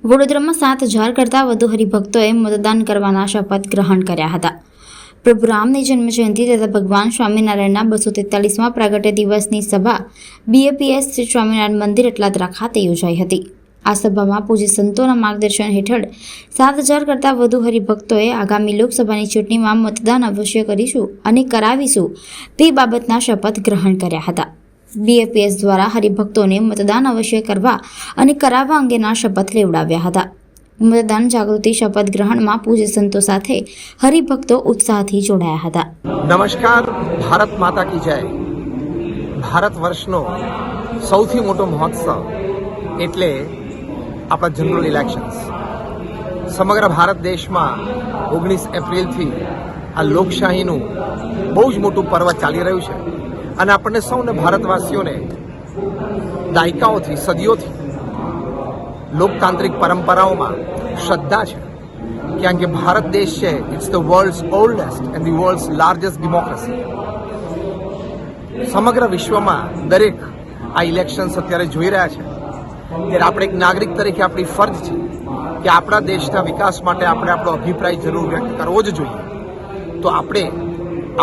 વડોદરામાં 7,000 કરતાં વધુ હરિભક્તોએ મતદાન કરવાના શપથ ગ્રહણ કર્યા હતા. પ્રભુ રામની જન્મજયંતિ તથા ભગવાન સ્વામિનારાયણના 243મા પ્રાગટ્ય દિવસની સભા BAPS શ્રી સ્વામિનારાયણ મંદિર અટલાદરા ખાતે યોજાઈ હતી. આ સભામાં પૂજ્ય સંતોના માર્ગદર્શન હેઠળ 7,000 કરતાં વધુ હરિભક્તોએ આગામી લોકસભાની ચૂંટણીમાં મતદાન અવશ્ય કરીશું અને કરાવીશું તે બાબતના શપથ ગ્રહણ કર્યા હતા. BAPS દ્વારા હરિભક્તોને મતદાન અવશ્ય કરવા અને કરાવવા અંગેના શપથ લેવડાવ્યા હતા. મતદાન જાગૃતિ શપથ ગ્રહણમાં પૂજ્ય સંતો સાથે હરિભક્તો ઉત્સાહથી જોડાયા હતા. નમસ્કાર, ભારત માતા કી જય. ભારત વર્ષનો સૌથી મોટો મહોત્સવ એટલે આપણા જનરલ ઇલેક્શન્સ. સમગ્ર ભારત દેશમાં 19 એપ્રિલથી આ લોકશાહીનું બહુ જ મોટું પર્વ ચાલી રહ્યું છે અને આપણને સૌને ભારતવાસીઓને દાયકાઓથી સદીઓથી લોકતાંત્રિક પરંપરાઓમાં શ્રદ્ધા છે. કારણ કે ભારત દેશ છે, it's the world's oldest and the world's largest democracy. સમગ્ર વિશ્વમાં દરેક આ ઇલેક્શન્સ અત્યારે જોઈ રહ્યા છે ત્યારે આપણે એક નાગરિક તરીકે આપણી ફરજ છે કે આપણા દેશના વિકાસ માટે આપણે આપણો અભિપ્રાય જરૂર વ્યક્ત કરવો જ જોઈએ. તો આપણે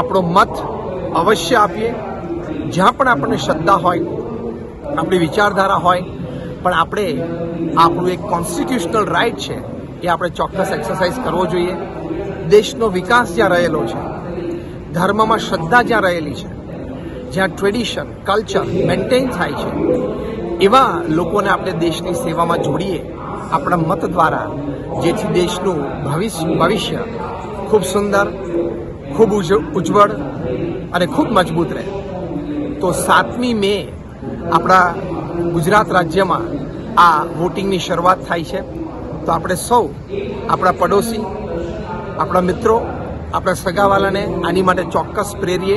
આપણો મત અવશ્ય આપીએ. જ્યાં પણ આપણને શ્રદ્ધા હોય, આપણી વિચારધારા હોય, પણ આપણે આપણું એક કોન્સ્ટિટ્યુશનલ રાઇટ છે એ આપણે ચોક્કસ એક્સરસાઇઝ કરવો જોઈએ. દેશનો વિકાસ જ્યાં રહેલો છે, ધર્મમાં શ્રદ્ધા જ્યાં રહેલી છે, જ્યાં ટ્રેડિશન કલ્ચર મેન્ટેન થાય છે, એવા લોકોને આપણે દેશની સેવામાં જોડીએ આપણા મત દ્વારા, જેથી દેશનું ભવિષ્ય ખૂબ સુંદર, ખૂબ ઉજ્જવળ અને ખૂબ મજબૂત રહે. તો 7મી મે આપણા ગુજરાત રાજ્યમાં આ વોટિંગની શરૂઆત થાય છે. તો આપણે સૌ આપણા પડોશી, આપણા મિત્રો, આપણા સગાવાલાને આની માટે ચોક્કસ પ્રેરીએ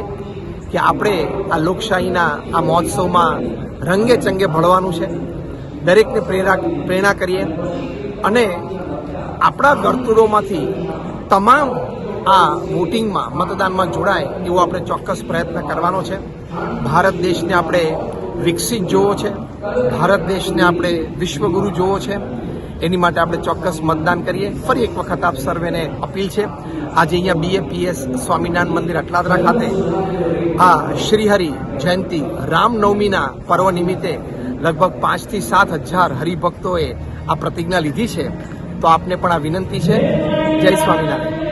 કે આપણે આ લોકશાહીના આ મહોત્સવમાં રંગે ચંગે ભળવાનું છે. દરેકને પ્રેરણા કરીએ અને આપણા વર્તુળોમાંથી તમામ આ વોટિંગમાં મતદાનમાં જોડાય એવો આપણે ચોક્કસ પ્રયત્ન કરવાનો છે. ભારત દેશને આપણે વિકસિત જોવો છે, ભારત દેશને આપણે વિશ્વગુરુ જોવો છે. એની માટે આપણે ચોક્કસ મતદાન કરીએ. ફરી એક વખત આપ સર્વેને અપીલ છે. આજે અહીંયા BAPS સ્વામિનારાયણ મંદિર અટલાદરા ખાતે આ શ્રીહરિ જયંતિ રામનવમીના પર્વ નિમિત્તે લગભગ 5,000 થી 7,000 હરિભક્તોએ આ પ્રતિજ્ઞા લીધી છે. તો આપને પણ આ વિનંતી છે. જય સ્વામિનારાયણ.